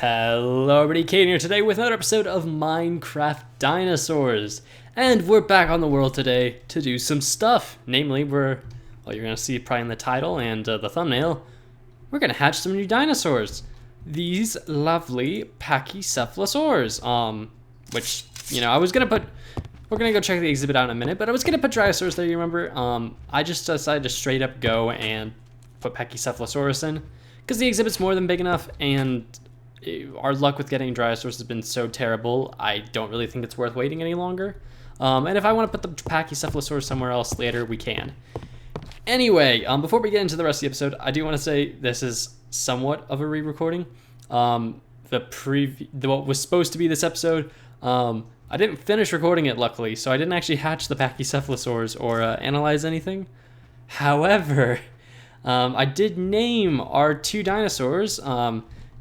Hello everybody, Kane here today with another episode of Minecraft Dinosaurs. And we're back on the world today to do some stuff. Namely, well, you're going to see it probably in the title and the thumbnail, we're going to hatch some new dinosaurs. These lovely Pachycephalosaurs, which, you know, I was going to put, we're going to go check the exhibit out in a minute, but I was going to put Dinosaurs there, you remember? I just decided to straight up go and put Pachycephalosaurus in, because the exhibit's more than big enough, and our luck with getting Dinosaurs has been so terrible, I don't really think it's worth waiting any longer. And if I want to put the Pachycephalosaurus somewhere else later, we can. Anyway, before we get into the rest of the episode, I do want to say this is somewhat of a re-recording. What was supposed to be this episode, I didn't finish recording it, luckily, so I didn't actually hatch the Pachycephalosaurs or analyze anything. However, I did name our two dinosaurs,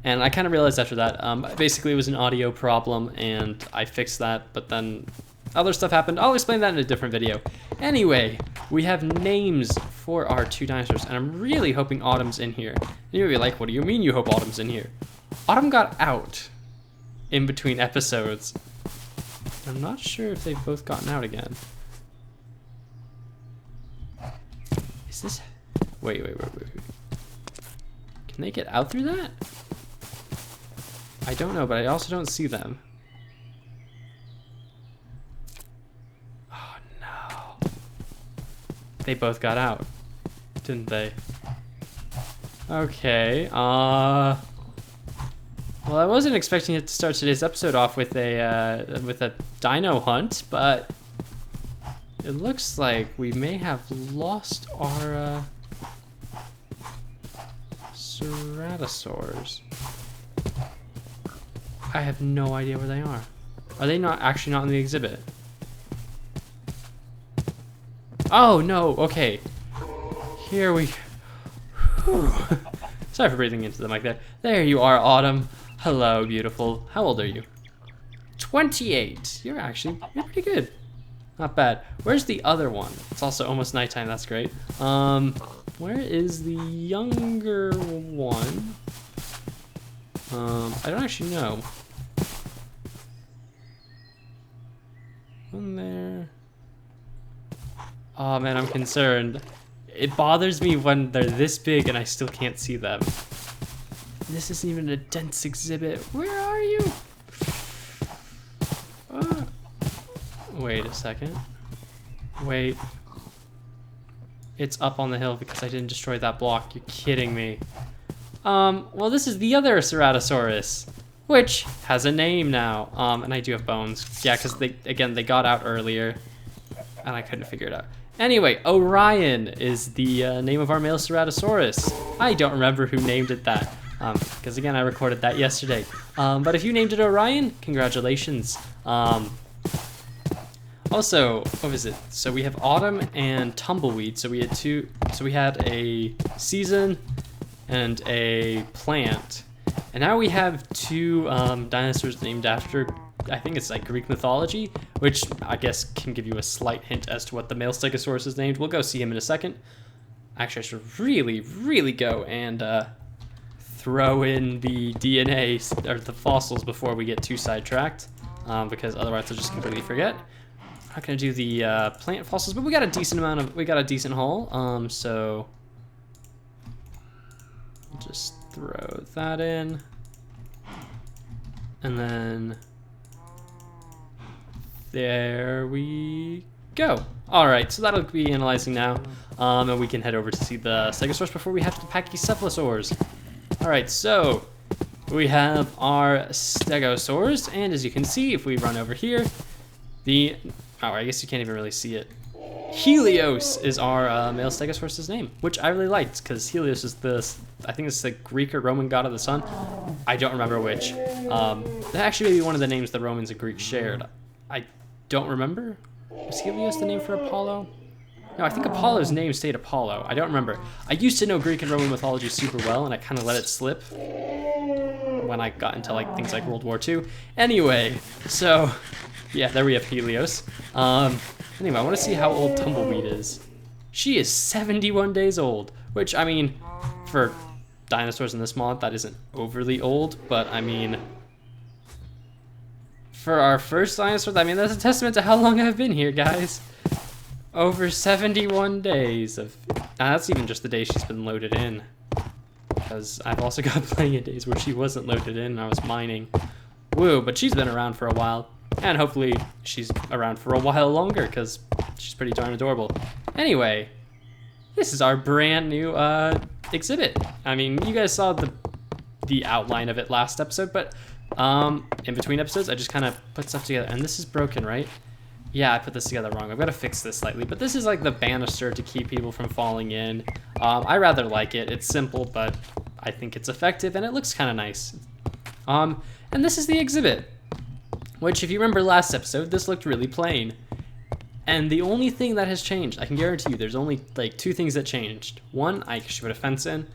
and I kind of realized after that, basically it was an audio problem, and I fixed that, but then other stuff happened. I'll explain that in a different video. Anyway, we have names for our two dinosaurs, and I'm really hoping Autumn's in here. And you'll be like, what do you mean you hope Autumn's in here? Autumn got out in between episodes. I'm not sure if they've both gotten out again. Is this... Wait. Can they get out through that? I don't know, but I also don't see them. Oh no. They both got out, didn't they? Okay, well, I wasn't expecting it to start today's episode off with a dino hunt, but it looks like we may have lost our Ceratosaurs. I have no idea where they are. Are they not actually not in the exhibit? Oh no, okay. Here we... Sorry for breathing into the mic there. There you are, Autumn. Hello, beautiful. How old are you? 28. You're pretty good. Not bad. Where's the other one? It's also almost nighttime, that's great. Where is the younger one? I don't actually know. One there. Oh man, I'm concerned. It bothers me when they're this big and I still can't see them. This isn't even a dense exhibit. Where are you? Wait a second. Wait. It's up on the hill because I didn't destroy that block. You're kidding me. Well, this is the other Ceratosaurus, which has a name now. And I do have bones. Yeah, because they got out earlier, and I couldn't figure it out. Anyway, Orion is the name of our male Ceratosaurus. I don't remember who named it that, because again, I recorded that yesterday. But if you named it Orion, congratulations. Also, what was it? So we have Autumn and Tumbleweed. So we had a season and a plant, and now we have two dinosaurs named after, I think it's like Greek mythology, which I guess can give you a slight hint as to what the male Stegosaurus is named. We'll go see him in a second. Actually, I should really go and throw in the DNA or the fossils before we get too sidetracked, because otherwise I'll just completely forget. I'm not gonna do the plant fossils, but we got a decent haul. So just throw that in, and then there we go. All right, so that'll be analyzing now, and we can head over to see the Stegosaurus before we have the Pachycephalosaurs. All right, so we have our Stegosaurs, and as you can see, if we run over here, I guess you can't even really see it. Helios is our male Stegosaurus' name, which I really liked, because Helios is I think it's the Greek or Roman god of the sun. I don't remember which. That actually may be one of the names the Romans and Greeks shared. I don't remember. Was Helios the name for Apollo? No, I think Apollo's name stayed Apollo. I don't remember. I used to know Greek and Roman mythology super well, and I kind of let it slip when I got into things like World War II. Anyway, so yeah, there we have Helios. Anyway, I want to see how old Tumbleweed is. She is 71 days old, which, I mean, for dinosaurs in this mod, that isn't overly old, but I mean, for our first dinosaurs, I mean, that's a testament to how long I've been here, guys. Over 71 days of, that's even just the day she's been loaded in. Because I've also got plenty of days where she wasn't loaded in and I was mining. Woo, but she's been around for a while. And hopefully she's around for a while longer because she's pretty darn adorable. Anyway, this is our brand new exhibit. I mean, you guys saw the outline of it last episode, but in between episodes, I just kind of put stuff together. And this is broken, right? Yeah, I put this together wrong. I've got to fix this slightly, but this is like the banister to keep people from falling in. I rather like it. It's simple, but I think it's effective and it looks kind of nice. And this is the exhibit, which if you remember last episode, this looked really plain. And the only thing that has changed, I can guarantee you, there's only like 2 things that changed. 1, I should put a fence in,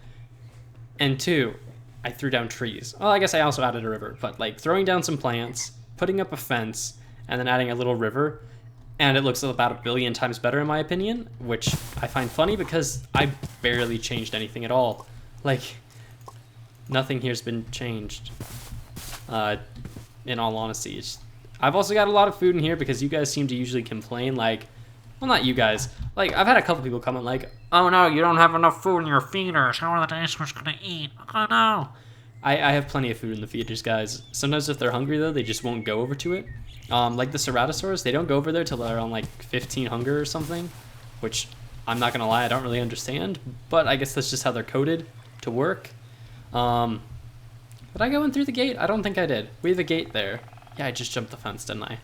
and 2, I threw down trees. Well, I guess I also added a river, but like throwing down some plants, putting up a fence, and then adding a little river, and it looks about 1 billion times better in my opinion, which I find funny because I barely changed anything at all. Like, nothing here's been changed, in all honesty. I've also got a lot of food in here because you guys seem to usually complain, like, well, not you guys, like, I've had a couple people comment like, oh no, you don't have enough food in your feeders, how are the dinosaurs gonna eat? Oh no. I have plenty of food in the feeders, guys. Sometimes if they're hungry though, they just won't go over to it. Like the Ceratosaurus, they don't go over there till they're on like 15 hunger or something, which I'm not gonna lie, I don't really understand, but I guess that's just how they're coded to work. Did I go in through the gate? I don't think I did. We have a gate there. Yeah, I just jumped the fence, didn't I?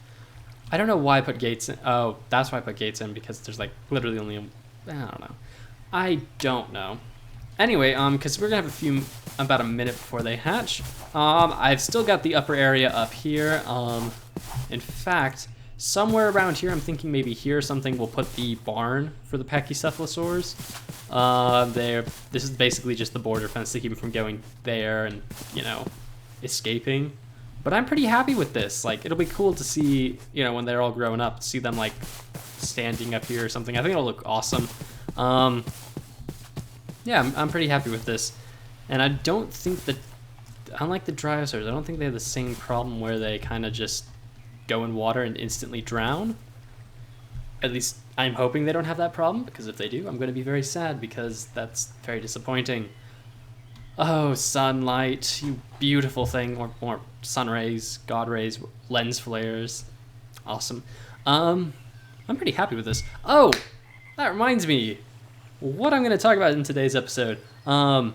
I don't know why I put gates in. Oh, that's why I put gates in, because there's like literally only, I don't know. Anyway, because we're gonna have about a minute before they hatch. I've still got the upper area up here. In fact, somewhere around here, I'm thinking maybe here or something, we'll put the barn for the Pachycephalosaurs. This is basically just the border fence to keep them from going there and, you know, escaping. But I'm pretty happy with this. Like, it'll be cool to see, you know, when they're all grown up, see them like standing up here or something. I think it'll look awesome. Yeah, I'm pretty happy with this. And I don't think that, unlike the Dinosaurs, I don't think they have the same problem where they kind of just go in water and instantly drown. At least I'm hoping they don't have that problem, because if they do, I'm going to be very sad, because that's very disappointing. Oh, sunlight, you beautiful thing, or sun rays, god rays, lens flares. Awesome. I'm pretty happy with this. Oh, that reminds me what I'm going to talk about in today's episode. So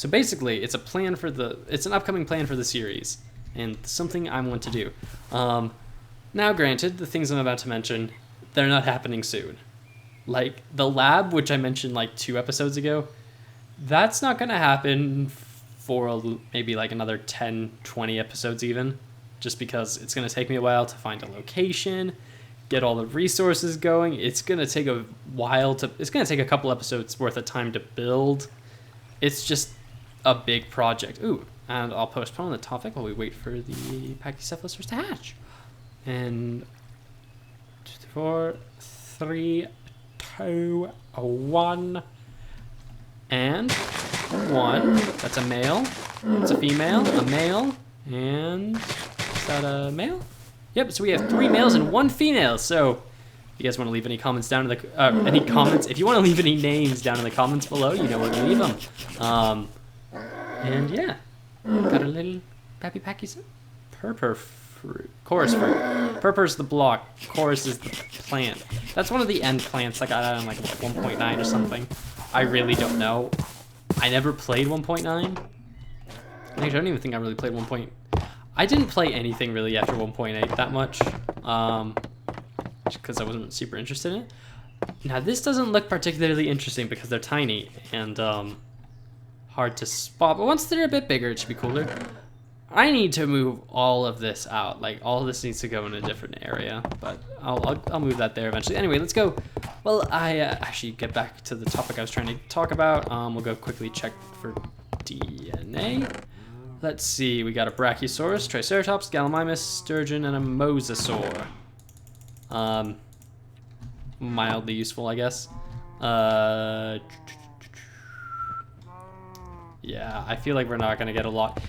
basically, it's an upcoming plan for the series, and something I want to do. Now granted, the things I'm about to mention, they're not happening soon. Like, the lab, which I mentioned like 2 episodes ago, that's not going to happen for maybe like another 10, 20 episodes even, just because it's going to take me a while to find a location, get all the resources going. It's going to take a while it's going to take a couple episodes worth of time to build. It's just a big project. Ooh, and I'll postpone the topic while we wait for the Pachycephalosaurs to hatch. And 4, 3, 2, 1, and 1. That's a male. That's a female. A male. And is that a male? Yep. So we have 3 males and 1 female. So if you guys want to leave any comments down in the if you want to leave any names down in the comments below, you know where to leave them. And yeah, got a little Pappy Purpur fruit. Chorus fruit. Purpur's the block. Chorus is the plant. That's one of the end plants I got out on like 1.9 or something. I really don't know. I never played 1.9. I don't even think I really played 1. I didn't play anything really after 1.8 that much, because I wasn't super interested in it. Now this doesn't look particularly interesting because they're tiny and hard to spot, but once they're a bit bigger, it should be cooler. I need to move all of this out. Like, all of this needs to go in a different area, but I'll move that there eventually. Anyway, let's go. Well, I actually get back to the topic I was trying to talk about. We'll go quickly check for DNA. Let's see, we got a Brachiosaurus, Triceratops, Gallimimus, Sturgeon, and a Mosasaur. Mildly useful, I guess. Yeah, I feel like we're not gonna get a lot.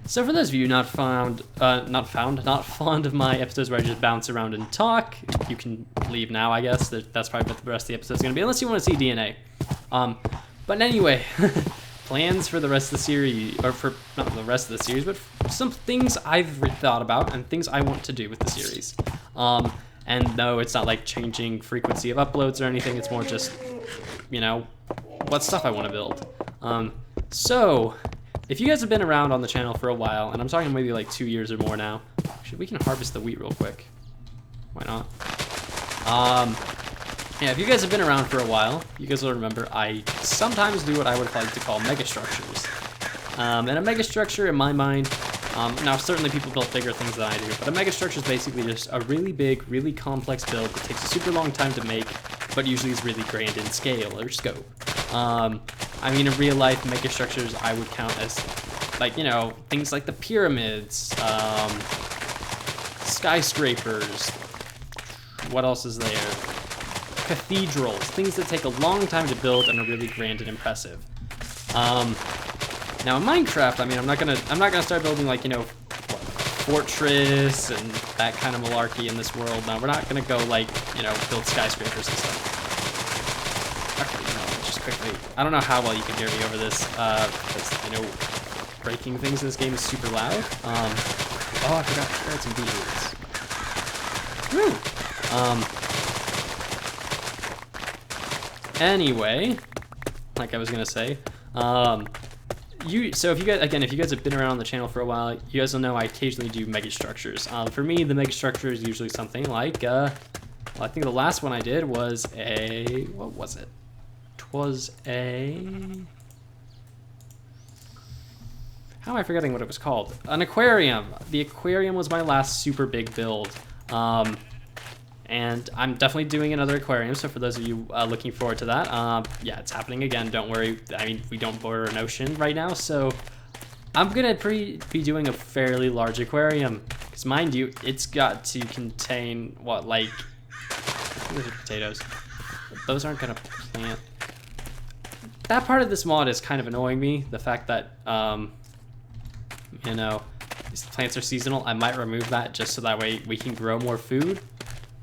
So for those of you not fond of my episodes where I just bounce around and talk, you can leave now, I guess. That's probably what the rest of the episode's gonna be, unless you want to see DNA. But anyway, plans for the rest of the series, or for not the rest of the series, but some things I've thought about and things I want to do with the series. And no, it's not like changing frequency of uploads or anything. It's more just, you know, what stuff I want to build. So, if you guys have been around on the channel for a while, and I'm talking maybe like 2 years or more now, actually we can harvest the wheat real quick. Why not? Yeah, if you guys have been around for a while, you guys will remember I sometimes do what I would like to call megastructures. And a megastructure in my mind, now certainly people build bigger things than I do, but a megastructure is basically just a really big, really complex build that takes a super long time to make, but usually is really grand in scale or scope. I mean, in real life, megastructures I would count as, like, you know, things like the pyramids, skyscrapers, what else is there? Cathedrals, things that take a long time to build and are really grand and impressive. Now in Minecraft, I mean, I'm not gonna start building, like, you know, fortress and that kind of malarkey in this world. No, we're not gonna go, like, you know, build skyscrapers and stuff. Okay, no, just quickly. I don't know how well you can hear me over this, because, you know, breaking things in this game is super loud. Oh, I forgot to add some beetroots. Woo! Anyway, like I was gonna say, so if you guys have been around on the channel for a while, you guys will know I occasionally do megastructures. For me, the megastructure is usually something like, well, I think the last one I did was what was it? It was how am I forgetting what it was called? An aquarium. The aquarium was my last super big build. And I'm definitely doing another aquarium, so for those of you looking forward to that, yeah, it's happening again, don't worry. I mean, we don't border an ocean right now, so I'm gonna be doing a fairly large aquarium. Because mind you, it's got to contain, what, like, those are potatoes. Those aren't gonna plant. That part of this mod is kind of annoying me, the fact that, you know, these plants are seasonal. I might remove that just so that way we can grow more food.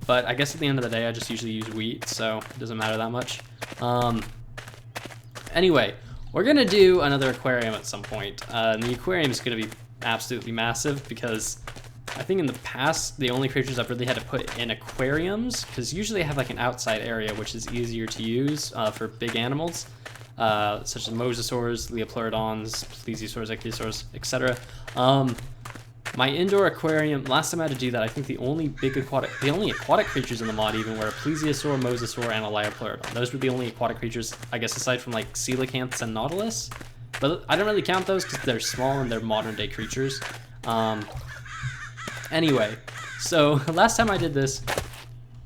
But I guess at the end of the day, I just usually use wheat, so it doesn't matter that much. Anyway, we're gonna do another aquarium at some point. And the aquarium is gonna be absolutely massive because I think in the past, the only creatures I've really had to put in aquariums, because usually I have like an outside area, which is easier to use for big animals, such as mosasaurs, leopleurodons, plesiosaurs, ichthyosaurs, etc. My indoor aquarium, last time I had to do that, I think the only aquatic creatures in the mod even were a plesiosaur, mosasaur, and a leopleurodon. Those were the only aquatic creatures, I guess, aside from like coelacanths and nautilus. But I don't really count those because they're small and they're modern day creatures. Anyway, so last time I did this,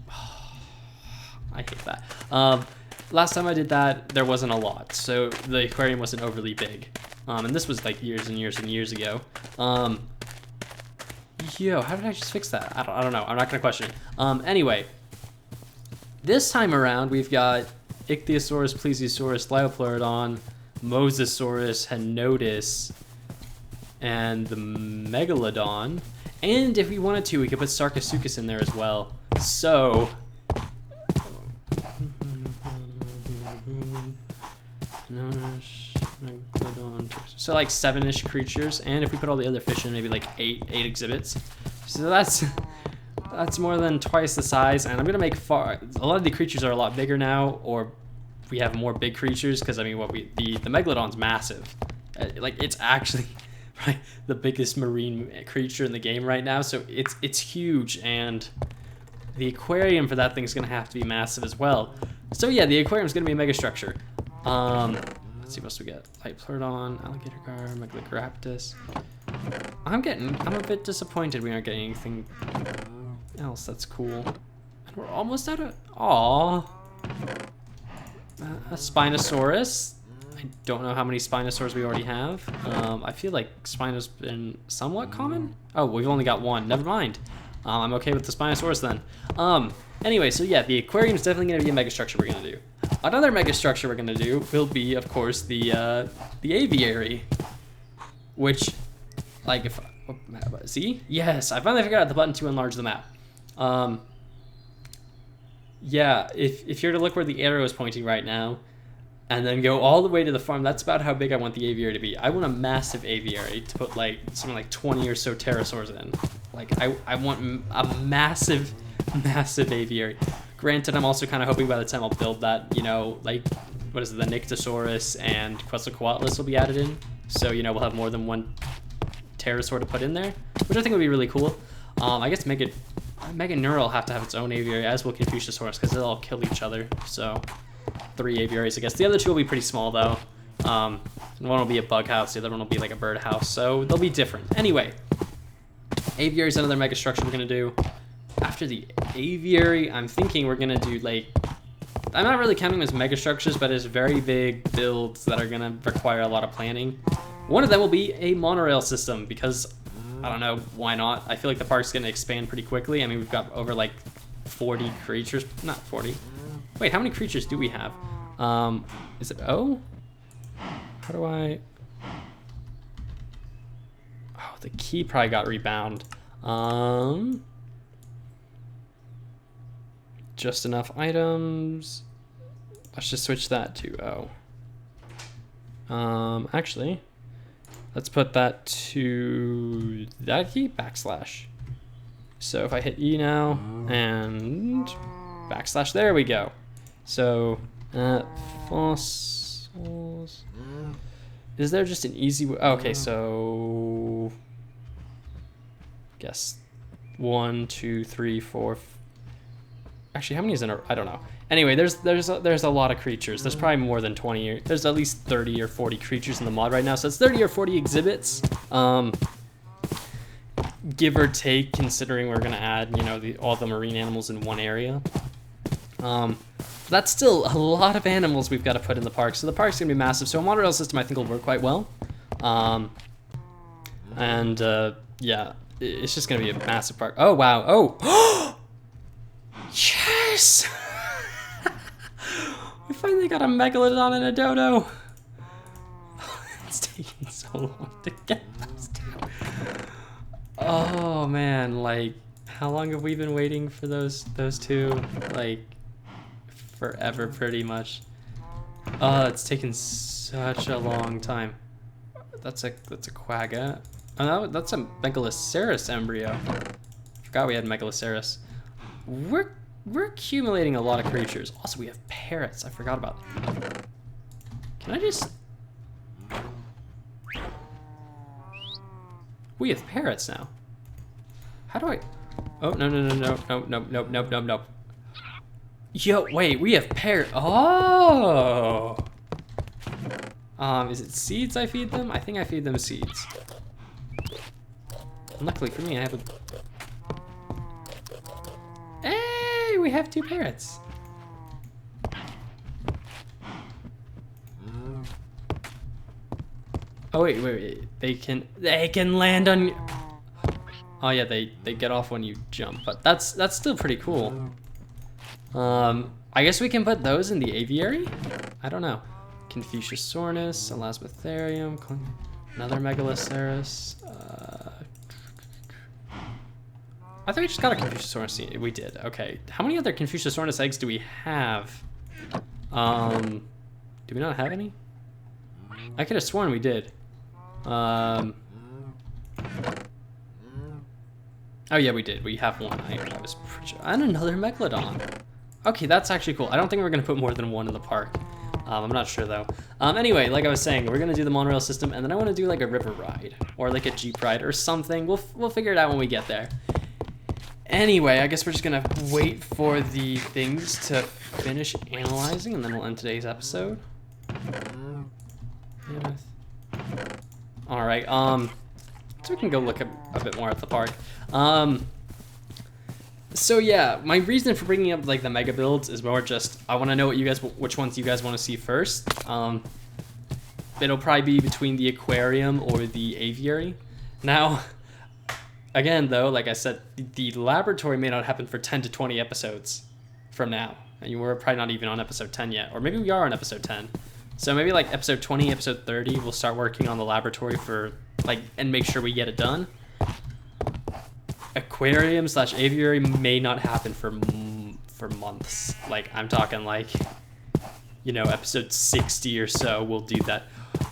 I hate that. Last time I did that, there wasn't a lot, so the aquarium wasn't overly big. And this was like years and years and years ago. Yo, how did I just fix that? I don't know. I'm not gonna question it. Anyway, this time around we've got Ichthyosaurus, Plesiosaurus, Leopleurodon, Mosasaurus, Henotis, and the Megalodon. And if we wanted to, we could put Sarcosuchus in there as well. So like 7-ish creatures, and if we put all the other fish in, maybe like 8 exhibits. So that's more than twice the size, and I'm gonna make a lot of the creatures are a lot bigger now, or we have more big creatures, because I mean the Megalodon's massive. Like it's actually right the biggest marine creature in the game right now, so it's huge, and the aquarium for that thing's gonna have to be massive as well. So yeah, the aquarium's gonna be a mega structure. Let's see what else we get. Leopleurodon, alligator gar, Megalograptus. I'm a bit disappointed we aren't getting anything else that's cool. And we're almost out of, a Spinosaurus. I don't know how many Spinosaurs we already have. I feel like Spino's been somewhat common. Oh, we've only got one, never mind. I'm okay with the Spinosaurus then. Anyway, so yeah, the aquarium is definitely gonna be a mega structure we're gonna do. Another mega structure we're gonna do will be, of course, the aviary, which, like, if see, yes, I finally figured out the button to enlarge the map. Yeah, if you're to look where the arrow is pointing right now, and then go all the way to the farm, that's about how big I want the aviary to be. I want a massive aviary to put like something like 20 or so pterosaurs in. Like I want a massive aviary. Granted, I'm also kind of hoping by the time I'll build that, you know, like, what is it, the Nyctosaurus and Quetzalcoatlus will be added in. So, you know, we'll have more than one pterosaur to put in there, which I think would be really cool. I guess Mega Neural will have to have its own aviary, as will Confuciusaurus, because they'll all kill each other. So 3 aviaries, I guess. The other 2 will be pretty small, though. One will be a bug house, the other one will be like a bird house, so they'll be different. Anyway, aviary is another mega structure we're gonna do. After the aviary, I'm thinking we're gonna do, like, I'm not really counting them as mega structures, but as very big builds that are gonna require a lot of planning. One of them will be a monorail system, because I don't know, why not? I feel like the park's gonna expand pretty quickly. I mean, we've got over like 40 creatures, not 40. Wait, how many creatures do we have? Is it O? How do I? Oh, the key probably got rebound. Just enough items. Let's just switch that to O. Actually, let's put that to that key, / So if I hit E now and / there we go. So fossils. Is there just an easy way? Okay, so guess 1, 2, 3, 4. Actually, how many is in a? I don't know. Anyway, there's a lot of creatures. There's probably more than 20. There's at least 30 or 40 creatures in the mod right now. So it's 30 or 40 exhibits, give or take, considering we're gonna add, you know, all the marine animals in one area. That's still a lot of animals we've got to put in the park. So the park's gonna be massive. So a monorail system I think will work quite well. Yeah, it's just gonna be a massive park. Oh wow! Oh, yes! We finally got a megalodon and a dodo. It's taking so long to get those two. Oh man, like, how long have we been waiting for those two? Like, forever, pretty much. Oh, it's taken such a long time. That's a quagga. Oh, no, that's a Megaloceros embryo. Forgot we had Megaloceros. We're accumulating a lot of creatures. Also, we have parrots. I forgot about them. Can I just? We have parrots now. How do I? Oh, no. Yo, wait, we have parrot. Oh. Is it seeds I feed them? I think I feed them seeds. And luckily for me, I have a. Hey, we have 2 parrots. Oh wait. They can land on. Oh yeah, they get off when you jump, but that's still pretty cool. I guess we can put those in the aviary? I don't know. Confuciusaurus, Elasmotherium, another Megaloceros. I thought we just got a Confuciusaurus. We did. Okay. How many other Confuciusaurus eggs do we have? Do we not have any? I could have sworn we did. Oh yeah, we did. We have one. I was pretty sure. And another Megalodon. Okay, that's actually cool. I don't think we're gonna put more than one in the park. I'm not sure though. Anyway, like I was saying, we're gonna do the monorail system, and then I want to do like a river ride or like a jeep ride or something. We'll figure it out when we get there. Anyway, I guess we're just gonna wait for the things to finish analyzing, and then we'll end today's episode. All right. So we can go look a bit more at the park. So yeah, my reason for bringing up like the mega builds is more just I want to know which ones you guys want to see first. It'll probably be between the aquarium or the aviary. Now, again though, like I said, the laboratory may not happen for 10 to 20 episodes from now. And we're probably not even on episode 10 yet. Or maybe we are on episode 10. So maybe like episode 20, episode 30, we'll start working on the laboratory for like, and make sure we get it done. Aquarium / aviary may not happen for months. Like, I'm talking like, you know, episode 60 or so, we'll do that.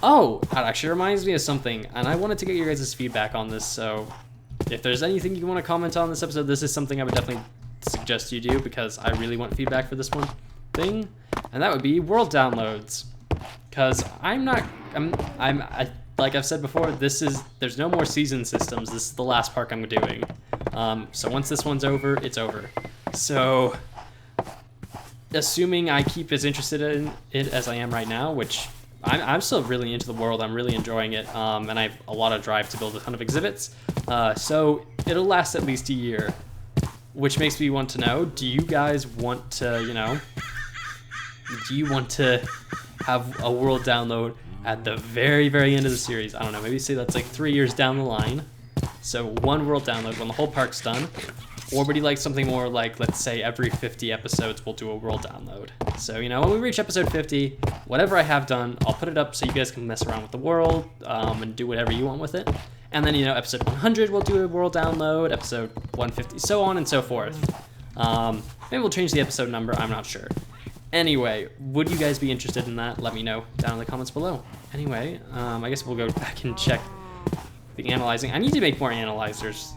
Oh, that actually reminds me of something, and I wanted to get your guys' feedback on this, so if there's anything you want to comment on this episode, this is something I would definitely suggest you do, because I really want feedback for this one thing, and that would be world downloads. Because like I've said before, there's no more season systems. This is the last park I'm doing. So once this one's over, it's over. So assuming I keep as interested in it as I am right now, which I'm still really into the world, I'm really enjoying it, and I have a lot of drive to build a ton of exhibits. So it'll last at least a year, which makes me want to know, do you guys want to, you know, do you want to have a world download at the very, very end of the series? I don't know, maybe say that's like 3 years down the line. So one world download when the whole park's done. Or would you like something more like, let's say every 50 episodes we'll do a world download? So, you know, when we reach episode 50, whatever I have done, I'll put it up so you guys can mess around with the world and do whatever you want with it. And then, you know, episode 100 we'll do a world download, episode 150, so on and so forth. Maybe we'll change the episode number, I'm not sure. Anyway, would you guys be interested in that? Let me know down in the comments below. Anyway, I guess we'll go back and check the analyzing. I need to make more analyzers.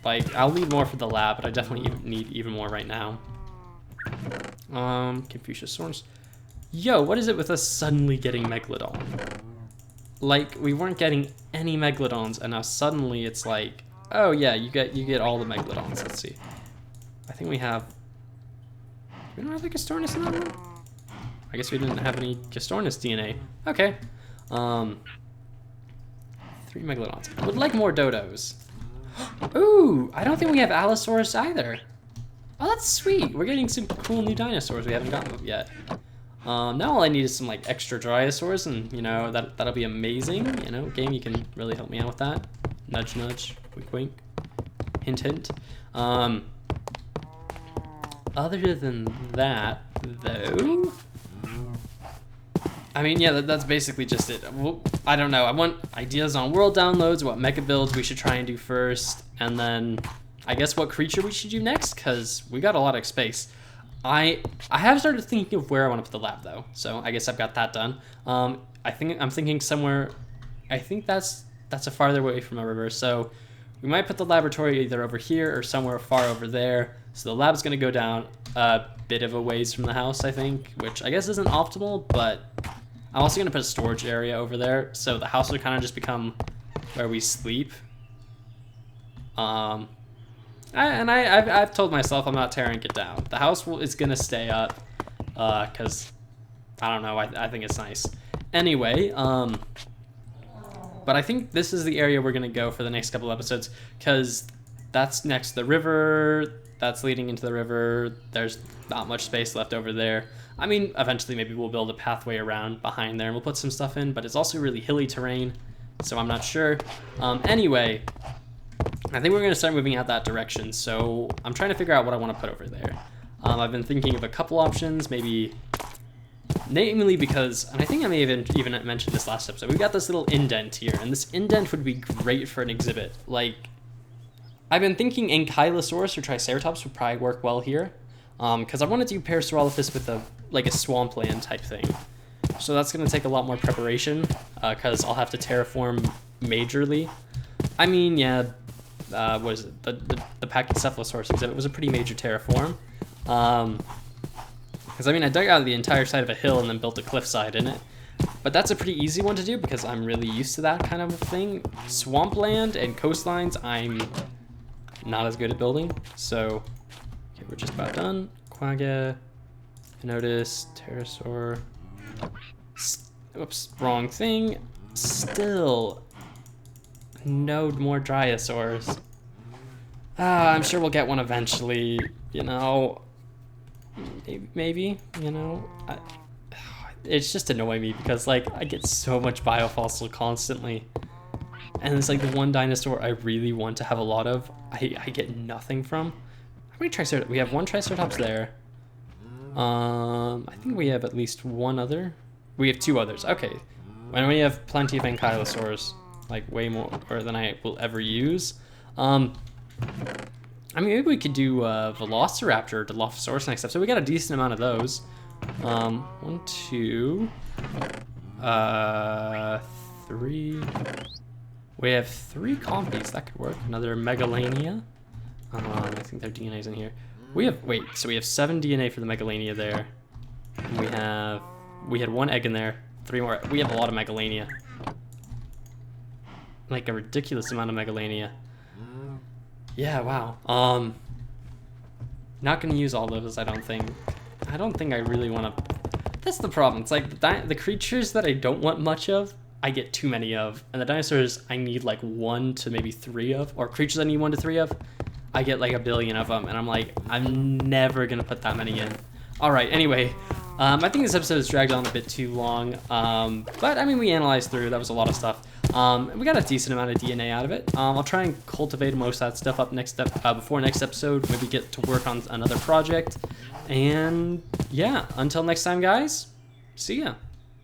Like, I'll need more for the lab, but I definitely need even more right now. Confuciusaurus. Yo, what is it with us suddenly getting Megalodon? Like, we weren't getting any Megalodons, and now suddenly it's like, oh yeah, you get all the Megalodons. Let's see. I think we have... We don't have the Castornis in that one? I guess we didn't have any Castornis DNA. Okay. 3 Megalodons. I would like more Dodos. Ooh, I don't think we have Allosaurus either. Oh, that's sweet. We're getting some cool new dinosaurs we haven't gotten yet. Now all I need is some like extra Dryosaurs, and you know, that'll be amazing. You know, game, you can really help me out with that. Nudge, nudge, wink, wink, hint, hint. Other than that, though, I mean, yeah, that's basically just it. Well, I don't know. I want ideas on world downloads, what mecha builds we should try and do first, and then I guess what creature we should do next, because we got a lot of space. I have started thinking of where I want to put the lab, though, so I guess I've got that done. I'm thinking somewhere. I think that's a farther away from a river, so we might put the laboratory either over here or somewhere far over there. So the lab's going to go down a bit of a ways from the house, I think, which I guess isn't optimal, but I'm also going to put a storage area over there, so the house will kind of just become where we sleep. I've told myself I'm not tearing it down. The house is going to stay up, because, I don't know, I think it's nice. Anyway, but I think this is the area we're going to go for the next couple episodes, because that's next to the river, that's leading into the river, there's not much space left over there. I mean, eventually maybe we'll build a pathway around behind there and we'll put some stuff in, but it's also really hilly terrain, so I'm not sure. Anyway, I think we're going to start moving out that direction, so I'm trying to figure out what I want to put over there. I've been thinking of a couple options, maybe, namely because, and I think I may have even mentioned this last episode, we've got this little indent here, and this indent would be great for an exhibit. Like, I've been thinking Ankylosaurus or Triceratops would probably work well here, because I want to do Parasaurolophus with a swampland type thing. So that's going to take a lot more preparation, because I'll have to terraform majorly. I mean, yeah, what is it? The Pachycephalosaurus exhibit was a pretty major terraform. Because, I mean, I dug out the entire side of a hill and then built a cliffside in it. But that's a pretty easy one to do because I'm really used to that kind of thing. Swampland and coastlines, I'm not as good at building. So, okay, we're just about done. Quagga, Notice, Pterosaur. Oops, wrong thing. Still, no more Dryosaurs. I'm sure we'll get one eventually, you know. Maybe, you know. It's just annoying me because, like, I get so much biofossil constantly. And it's like the one dinosaur I really want to have a lot of, I get nothing from. How many Triceratops? We have one Triceratops there. I think we have at least one other. We have two others. Okay. And we have plenty of Ankylosaurs, like way more than I will ever use. I mean, maybe we could do Velociraptor or Dilophosaurus next up. So we got a decent amount of those. 1, 2, 3. We have 3 compies. That could work. Another Megalania. I think their DNA's in here. We have, wait, so we have 7 DNA for the Megalania there. And we had 1 egg in there. 3 more. We have a lot of Megalania. Like a ridiculous amount of Megalania. Yeah, wow. Not gonna use all those, I don't think. I don't think I really want to. That's the problem. It's like the creatures that I don't want much of, I get too many of, and the dinosaurs I need like 1 to maybe 3 of, or creatures I need 1 to 3 of, I get like a billion of them, and I'm like, I'm never gonna put that many in. All right. Anyway, I think this episode has dragged on a bit too long, but I mean, we analyzed through. That was a lot of stuff. We got a decent amount of DNA out of it. I'll try and cultivate most of that stuff up before next episode. Maybe get to work on another project. And yeah, until next time, guys. See ya.